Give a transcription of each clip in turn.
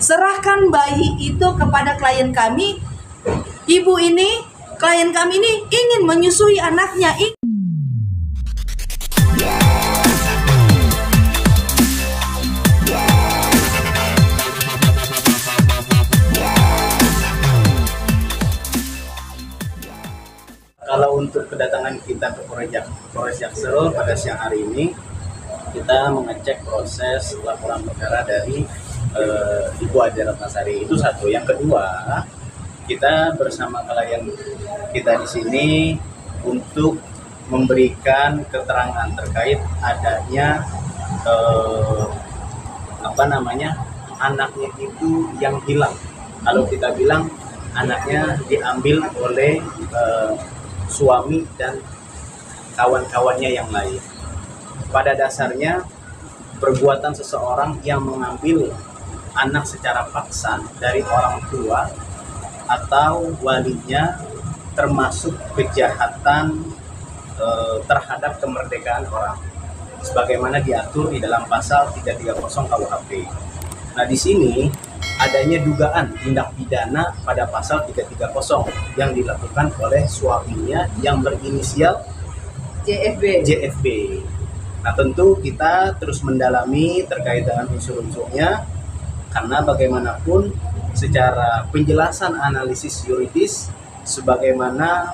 serahkan bayi itu kepada klien kami. Ibu ini, klien kami ini ingin menyusui anaknya. Kalau untuk kedatangan kita ke Polres Jaksel pada siang hari ini, kita mengecek proses laporan perkara dari Ibu Ade Ratnasari. Itu satu. Yang kedua, kita bersama klien kita di sini untuk memberikan keterangan terkait adanya anaknya itu yang hilang. Kalau kita bilang anaknya diambil oleh suami dan kawan-kawannya yang lain. Pada dasarnya perbuatan seseorang yang mengambil anak secara paksa dari orang tua atau walinya termasuk kejahatan terhadap kemerdekaan orang sebagaimana diatur di dalam pasal 330 KUHP. Nah, di sini adanya dugaan tindak pidana pada pasal 330 yang dilakukan oleh suaminya yang berinisial JFB. Nah, tentu kita terus mendalami terkait dengan unsur-unsurnya, karena bagaimanapun secara penjelasan analisis yuridis sebagaimana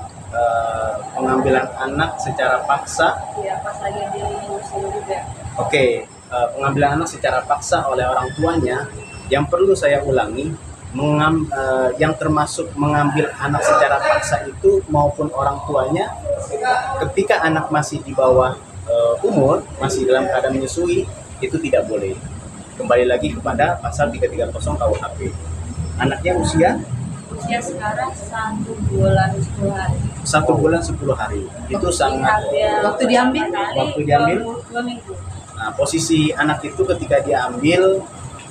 pengambilan anak secara paksa. Iya, pasalnya juga. Oke, pengambilan anak secara paksa oleh orang tuanya. Yang perlu saya ulangi, yang termasuk mengambil anak secara paksa itu maupun orang tuanya ketika anak masih di bawah umur, masih dalam keadaan menyusui, itu tidak boleh. Kembali lagi kepada pasal 330 KUHP. Anaknya usia sekarang 1 bulan 10 hari. 1 bulan 10 hari. Itu sangat waktu diambil 2 minggu. Nah, posisi anak itu ketika diambil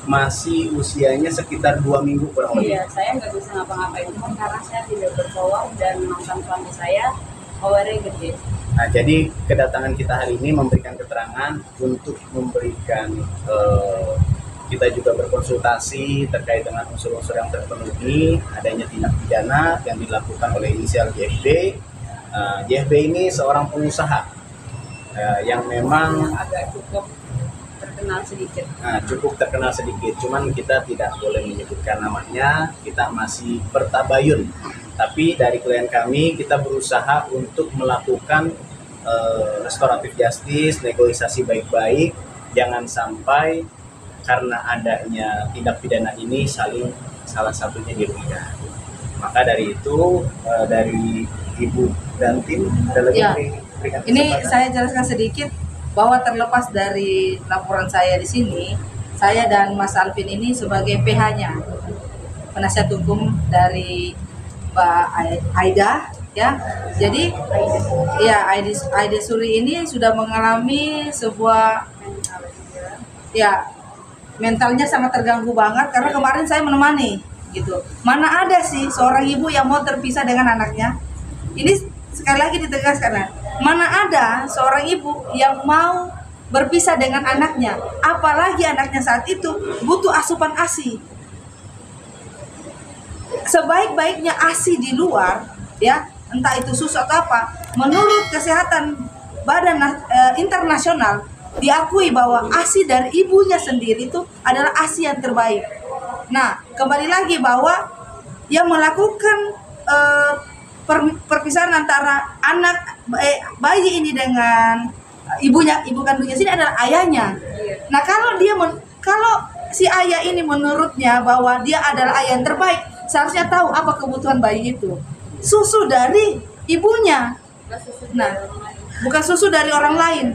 masih usianya sekitar 2 minggu kurang lebih. Iya, saya nggak bisa ngapa-ngapain karena saya tidak bersoal dan mantan suami saya powernya gede. Nah, jadi kedatangan kita hari ini memberikan keterangan untuk memberikan kita juga berkonsultasi terkait dengan unsur-unsur yang terpenuhi adanya tindak pidana yang dilakukan oleh inisial JFB. JFB ini seorang pengusaha yang memang agak cukup terkenal sedikit. Cuman kita tidak boleh menyebutkan namanya, kita masih bertabayun. Tapi dari klien kami kita berusaha untuk melakukan restoratif justice, negosiasi baik-baik, jangan sampai karena adanya tindak pidana ini salah satunya dirugikan. Maka dari itu dari Ibu dan tim ada lagi ini saya jelaskan sedikit bahwa terlepas dari laporan saya di sini, saya dan Mas Alvin ini sebagai PH-nya, penasihat hukum dari Mbak Aida, ya. Jadi, ya Aida Suri ini sudah mengalami sebuah, ya, mentalnya sangat terganggu banget karena kemarin saya menemani, gitu. Mana ada sih seorang ibu yang mau terpisah dengan anaknya? Ini sekali lagi ditegaskan. Mana ada seorang ibu yang mau berpisah dengan anaknya, apalagi anaknya saat itu butuh asupan ASI. Sebaik-baiknya ASI di luar, ya, entah itu susu atau apa, menurut kesehatan Badan Internasional diakui bahwa ASI dari ibunya sendiri itu adalah ASI yang terbaik. Nah, kembali lagi bahwa yang melakukan perpisahan antara bayi ini dengan ibu kandungnya sini adalah ayahnya. Nah, kalau si ayah ini menurutnya bahwa dia adalah ayah yang terbaik, seharusnya tahu apa kebutuhan bayi itu. Susu dari ibunya. Nah, bukan susu dari orang lain.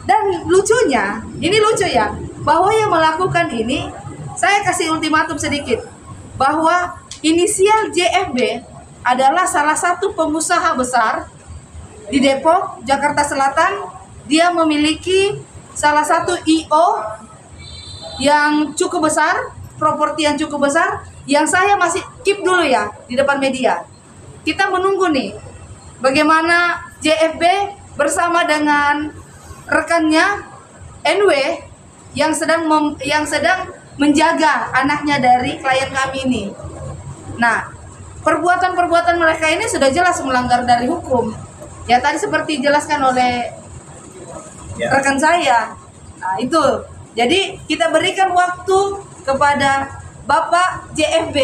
Dan lucunya, ini lucu ya, bahwa yang melakukan ini, saya kasih ultimatum sedikit, bahwa inisial JFB adalah salah satu pengusaha besar di Depok, Jakarta Selatan. Dia memiliki salah satu IO yang cukup besar, properti yang cukup besar, yang saya masih keep dulu ya di depan media. Kita menunggu nih bagaimana JFB bersama dengan rekannya NW yang sedang menjaga anaknya dari klien kami ini. Nah, perbuatan-perbuatan mereka ini sudah jelas melanggar dari hukum. Ya tadi seperti dijelaskan oleh rekan saya. Nah, itu. Jadi kita berikan waktu kepada Bapak JFB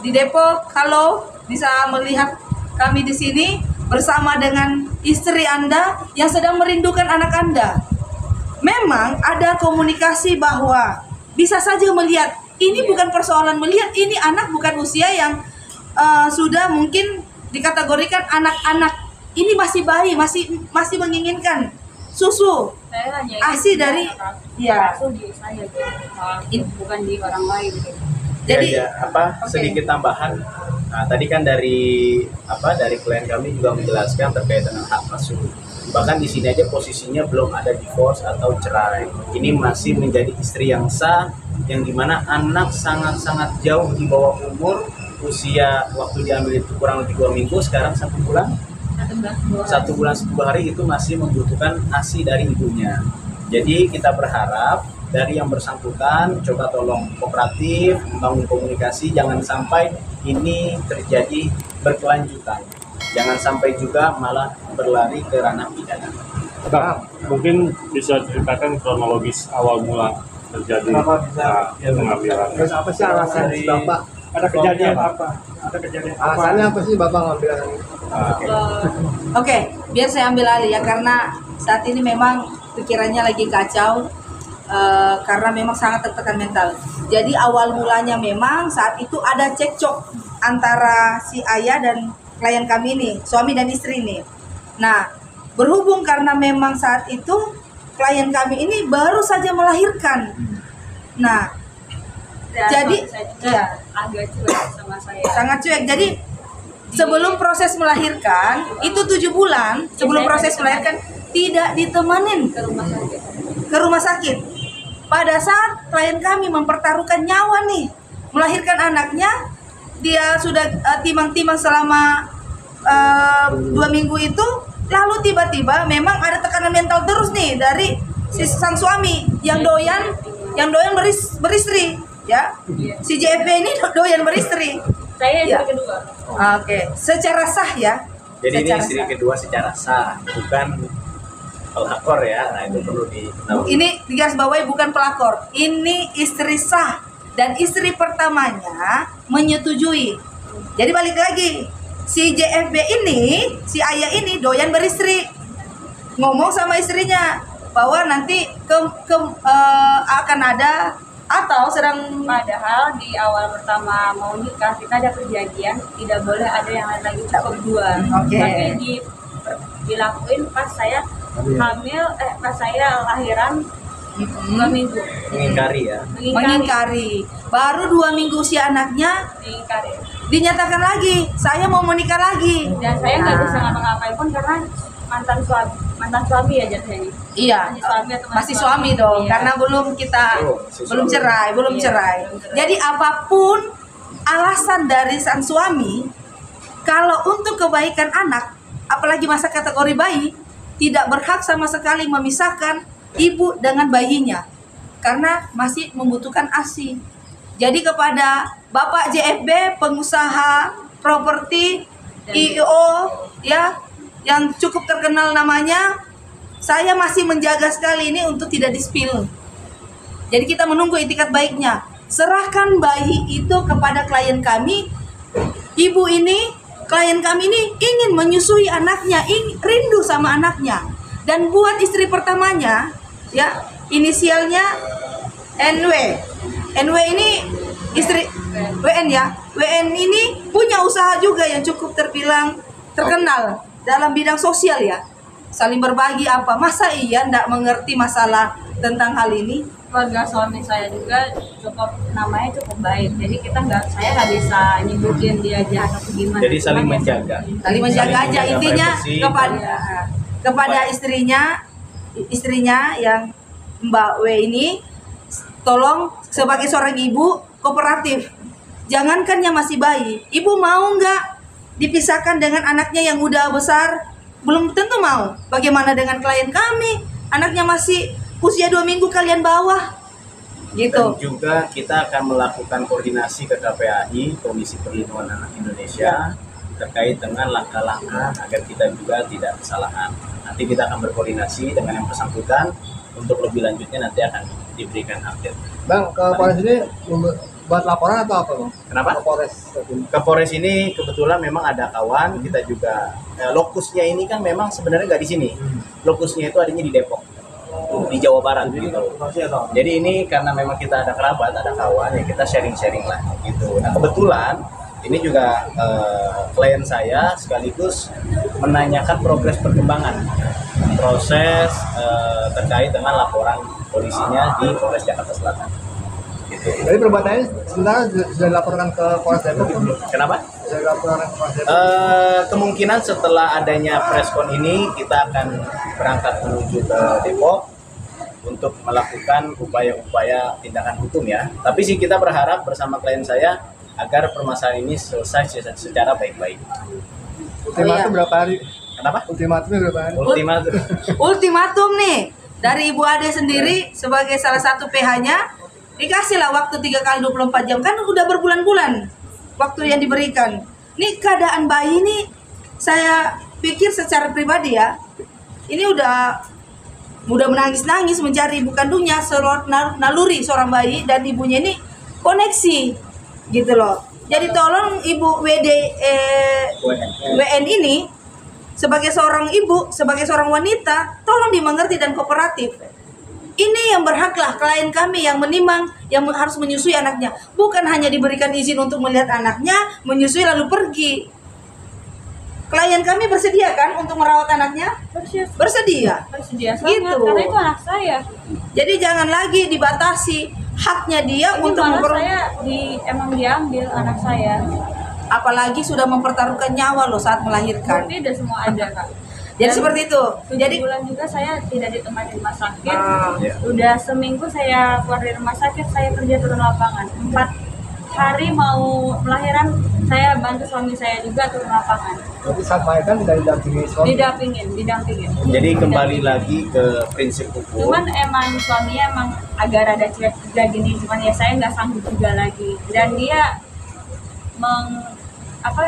di Depok, kalau bisa melihat kami di sini bersama dengan istri Anda yang sedang merindukan anak Anda. Memang ada komunikasi bahwa bisa saja melihat, ini bukan persoalan melihat, ini anak bukan usia yang sudah mungkin dikategorikan anak-anak. Ini masih bayi, masih menginginkan susu, Saya hanya ASI dari ya. di saya gitu, bukan di orang lain gitu. Jadi sedikit tambahan. Nah, tadi kan dari klien kami juga menjelaskan terkait dengan hak asuh. Bahkan di sini aja posisinya belum ada divorce atau cerai. Ini masih menjadi istri yang sah, yang dimana anak sangat-sangat jauh di bawah umur. Usia waktu diambil itu kurang lebih 2 minggu, sekarang 1 bulan. 1 bulan 10 hari itu masih membutuhkan ASI dari ibunya. Jadi kita berharap dari yang bersangkutan coba tolong kooperatif, membangun komunikasi, jangan sampai ini terjadi berkelanjutan. Jangan sampai juga malah berlari ke ranah pidana. Mungkin bisa ceritakan kronologis awal mula terjadi pengambilan. Terus apa sih alasan si Bapak? Ada kejadian apa? Ada kejadian Alasannya apa sih Bapak ngambil? Oke, biar saya ambil alih ya, karena saat ini memang pikirannya lagi kacau, karena memang sangat tertekan mental. Jadi awal mulanya memang saat itu ada cekcok antara si ayah dan klien kami ini, suami dan istri ini. Nah, berhubung karena memang saat itu klien kami ini baru saja melahirkan. Nah, jadi ya agak cuek sama saya. sangat cuek. Jadi sebelum proses melahirkan itu 7 bulan sebelum proses melahirkan tidak ditemanin ke rumah sakit. Pada saat klien kami mempertaruhkan nyawa nih melahirkan anaknya, dia sudah timang-timang selama 2 minggu itu, lalu tiba-tiba memang ada tekanan mental terus nih dari si sang suami yang doyan beristri ya. Si JFB ini doyan beristri. Saya Ya. istri kedua. Oke, secara sah ya. Jadi ini Secara istri sah. kedua secara sah, bukan pelakor ya. Nah, itu perlu diketahui. Ini digarisbawahi bukan pelakor. Ini istri sah dan istri pertamanya menyetujui. Jadi balik lagi, si JFB ini, si ayah ini doyan beristri. Ngomong sama istrinya bahwa nanti akan ada atau sedang Padahal di awal pertama mau nikah kita ada perjanjian tidak boleh ada yang lain lagi, cukup 2. Oke. Tapi dilakuin pas saya hamil, pas saya lahiran 2 minggu. Mengingkari ya. mengingkari. Baru 2 minggu usia anaknya Mengingkari. dinyatakan lagi, saya mau menikah lagi. Dan saya nggak Nah. bisa ngapa-ngapain pun karena mantan suami ya jadinya. Iya, Masih suami atau masih suami dong, Iya. karena kita Masih belum suami. cerai. Iya, belum cerai. Jadi apapun alasan dari sang suami, kalau untuk kebaikan anak, apalagi masa kategori bayi, tidak berhak sama sekali memisahkan ibu dengan bayinya, karena masih membutuhkan ASI. Jadi kepada Bapak JFB, pengusaha properti IO ya, yang cukup terkenal namanya, saya masih menjaga sekali ini untuk tidak di-spill. Jadi kita menunggu itikat baiknya. Serahkan bayi itu kepada klien kami. Ibu ini, klien kami ini ingin menyusui anaknya, rindu sama anaknya. Dan buat istri pertamanya, ya, inisialnya NW. NW ini istri WN ya. WN ini punya usaha juga yang cukup terbilang terkenal dalam bidang sosial ya. Saling berbagi apa. Masa iya ndak mengerti masalah tentang hal ini? Keluarga suami saya juga namanya cukup baik. Jadi saya nggak bisa nyebutin dia jahat atau gimana. Jadi saling Cuman ya, menjaga. Saling menjaga Saling aja, menjaga intinya privasi. kepada istrinya yang Mbak W ini, tolong sebagai seorang ibu kooperatif. Jangankan yang masih bayi, ibu mau nggak dipisahkan dengan anaknya yang udah besar? Belum tentu mau. Bagaimana dengan klien kami? Anaknya masih usia 2 minggu kalian bawa. Gitu. Dan juga kita akan melakukan koordinasi ke KPAI, Komisi Perlindungan Anak Indonesia, terkait dengan langkah-langkah agar kita juga tidak kesalahan. Nanti kita akan berkoordinasi dengan yang bersangkutan untuk lebih lanjutnya nanti akan diberikan update. Bang, ke Polres ini buat laporan atau apa, Bang? Kenapa? Ke Polres. Ke Polres ini kebetulan memang ada kawan, kita juga lokusnya ini kan memang sebenarnya nggak di sini. Lokusnya itu adanya di Depok, di Jawa Barat gitu. Jadi ini karena memang kita ada kerabat, ada kawan, ya kita sharing-sharing lah gitu. Nah kebetulan ini juga klien saya sekaligus menanyakan progres perkembangan proses terkait dengan laporan polisinya di Polres Jakarta Selatan. Gitu. Jadi perbuatannya sebenarnya sudah dilaporkan ke Polres Depok. Kenapa? Sudah dilaporkan ke Polres Depok. Kemungkinan setelah adanya preskon ini kita akan berangkat menuju ke Depok untuk melakukan upaya-upaya tindakan hukum ya. Tapi sih kita berharap bersama klien saya agar permasalahan ini selesai secara baik-baik. Ultimatum berapa hari? Kenapa? Ultimatumnya berapa hari? Ultimatum. Ultimatum nih dari Ibu Ade sendiri sebagai salah satu PH-nya, dikasihlah waktu 3 kali 24 jam, kan udah berbulan-bulan waktu yang diberikan. Nih keadaan bayi nih, saya pikir secara pribadi ya, ini udah menangis-nangis mencari ibu kandungnya, naluri seorang bayi dan ibunya ini koneksi gitu loh. Jadi tolong Ibu WN ini sebagai seorang ibu, sebagai seorang wanita, tolong dimengerti dan kooperatif. Ini yang berhaklah klien kami yang menimang, yang harus menyusui anaknya. Bukan hanya diberikan izin untuk melihat anaknya, menyusui lalu pergi. Klien kami bersedia kan untuk merawat anaknya? Bersedia. Bersedia sangat, Gitu. karena itu anak saya. Jadi jangan lagi dibatasi haknya dia Ini untuk malah saya emang diambil anak saya. apalagi sudah mempertaruhkan nyawa loh saat melahirkan. Bukti udah semua ada kak. Jadi seperti itu. 7 Jadi bulan juga saya tidak ditemani rumah sakit. Ya. Udah seminggu saya keluar dari rumah sakit, saya kerja turun lapangan. 4 hari mau melahiran, saya bantu suami saya juga turun lapangan. Jadi saat melahirkan tidak didampingi suami. Didampingin. Jadi kembali lagi ke prinsip hukum. Cuman emang suaminya emang agak rada cuek juga gini, cuman ya saya nggak sanggup juga lagi. Dan dia apa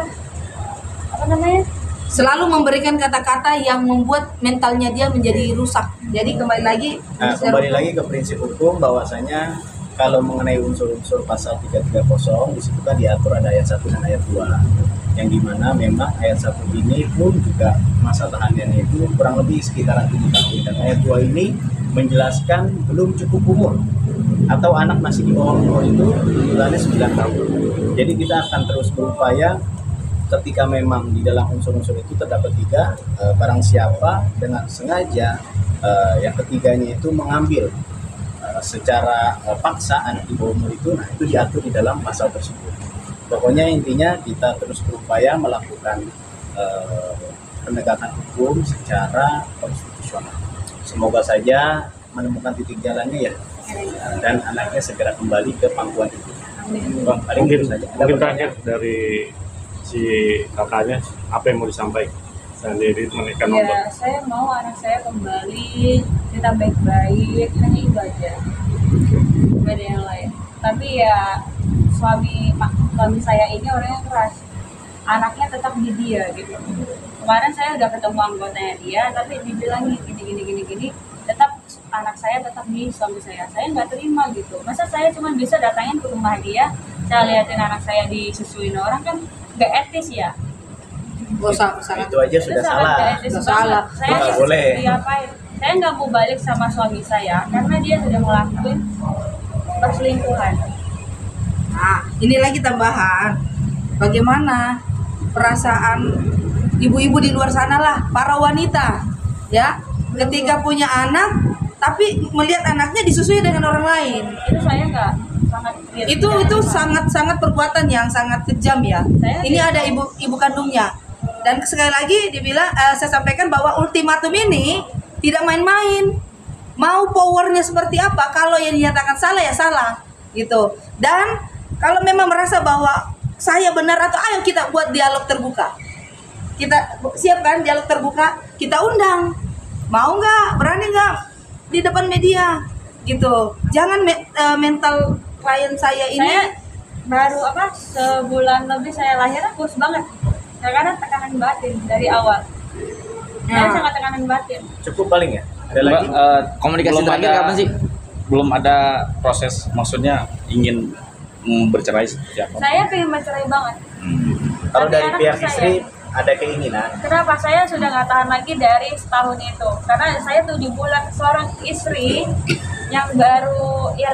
namanya? selalu memberikan kata-kata yang membuat mentalnya dia menjadi rusak. Jadi kembali lagi Kembali lagi ke prinsip hukum bahwasanya kalau mengenai unsur-unsur pasal 330 di situ kan diatur ada ayat 1 dan ayat 2 yang dimana memang ayat 1 ini pun juga masa tahanannya itu kurang lebih sekitaran 7 tahun dan ayat 2 ini menjelaskan belum cukup umur atau anak masih di bawah umur itu bulannya 9 tahun. Jadi kita akan terus berupaya ketika memang di dalam unsur-unsur itu terdapat 3 barang siapa dengan sengaja yang ketiganya itu mengambil secara paksa anak di bawah umur itu, nah itu diatur di dalam pasal tersebut. Pokoknya intinya kita terus berupaya melakukan penegakan hukum secara konstitusional. Semoga saja menemukan titik jalannya ya, dan anaknya segera kembali ke pangkuan itu. Bang, paling Mungkin itu saja. Ada mungkin pertanyaan? terakhir dari si kakaknya, apa yang mau disampaikan sendiri menekan Ya, nomor? saya mau anak saya kembali, kita baik-baik, hanya itu aja. Gak ada yang lain. Tapi ya suami saya ini orangnya keras. Anaknya tetap di dia gitu. Kemarin saya udah ketemu anggotanya dia, tapi dibilang gini, tetap anak saya tetap di suami saya. Saya nggak terima gitu. Masa saya cuma bisa datangin ke rumah dia, saya liatin anak saya disusuin orang, kan nggak etis ya. sangat Itu aja sudah Itu sangat salah. nggak etis Sudah banget. salah. Saya Nggak boleh. diapain? Saya nggak mau balik sama suami saya karena dia sudah ngelakuin perselingkuhan. Nah, ini lagi tambahan. Bagaimana perasaan ibu-ibu di luar sana lah, para wanita, ya, ketika punya anak, tapi melihat anaknya disusui dengan orang lain. Itu saya nggak sangat Itu sangat perbuatan yang sangat kejam ya. Ini ada ibu kandungnya. Dan sekali lagi dibilang, saya sampaikan bahwa ultimatum ini tidak main-main. Mau powernya seperti apa, kalau yang dinyatakan salah ya salah gitu. Dan kalau memang merasa bahwa saya benar, atau ayo kita buat dialog terbuka. Kita siapkan dialog terbuka, kita undang. Mau nggak, berani nggak di depan media gitu. Jangan mental klien saya ini. Saya baru sebulan lebih saya lahirnya kurus banget. Karena tekanan batin dari awal. Saya Nah. sangat tekanan batin. Cukup paling ya. Ada lagi? Komunikasi Belum terakhir ada- kapan sih? Belum ada proses, maksudnya ingin bercerai seperti apa? Saya pengen bercerai banget. Kalau Tapi dari anak pihak saya- istri ada keinginan. Kenapa saya sudah nggak tahan lagi dari setahun itu? Karena saya 7 bulan seorang istri yang baru ya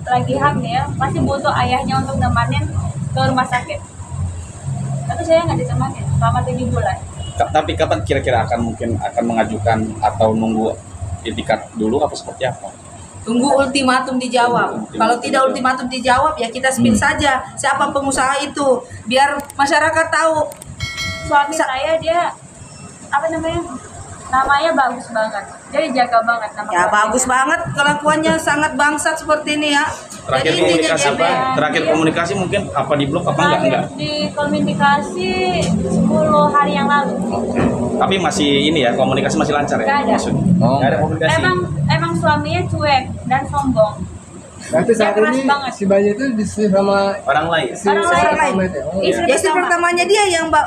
lagi hamil pasti butuh ayahnya untuk nemenin ke rumah sakit. Tapi saya nggak ditemanin selama 7 bulan. Tapi kapan kira-kira mungkin akan mengajukan atau nunggu itikat dulu apa seperti apa? Tunggu ultimatum dijawab. Kalau tidak ultimatum dijawab ya kita spin saja siapa pengusaha itu biar masyarakat tahu. Suami saya dia namanya bagus banget. Dia jaga banget nama Ya keluarganya. bagus banget kelakuannya sangat bangsat seperti ini ya. Terakhir Jadi intinya komunikasi apa? GBN. Terakhir komunikasi mungkin apa di blog apa enggak? Terakhir di komunikasi 10 hari yang lalu. Tapi masih ini ya, komunikasi masih lancar ya? Nggak ada. Maksudnya. Oh, Nggak ada komunikasi. Emang suaminya cuek dan sombong. Berarti saat Dia keras ini banget. si bayi itu disuruh sama Orang lain. si Orang lain. pertama itu. Oh, Istri iya. Istri pertamanya dia yang Mbak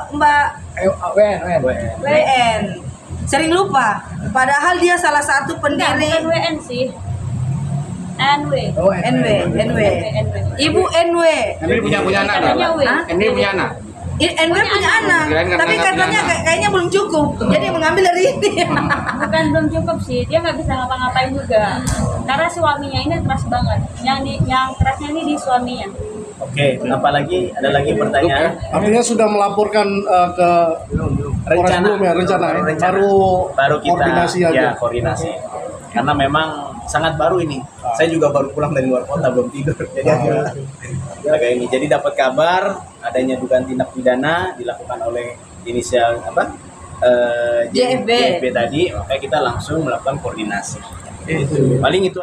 WN. WN. Sering lupa. Padahal dia salah satu Enggak, pendiri bukan WN sih. NW. Oh, NW. NW. Ibu NW. Ini punya anak Katanya kan? W. Hah? Ini punya anak. NW punya anak, Kirain karena tapi nggak punya katanya anak. kayaknya belum cukup. Jadi mengambil dari ini. Bukan belum cukup sih, dia nggak bisa ngapa-ngapain juga. Karena suaminya ini keras banget. Yang kerasnya ini di suaminya. Oke, apalagi ada lagi pertanyaan? Artinya sudah melaporkan ke Polres belum ya, rencana ya? Baru kita koordinasi aja. ya koordinasi. Karena memang sangat baru ini. Saya juga baru pulang dari luar kota belum tidur. Jadi agak ini. Jadi dapat kabar adanya dugaan tindak pidana dilakukan oleh inisial JFB. JFB tadi, makanya kita langsung melakukan koordinasi. Paling itu.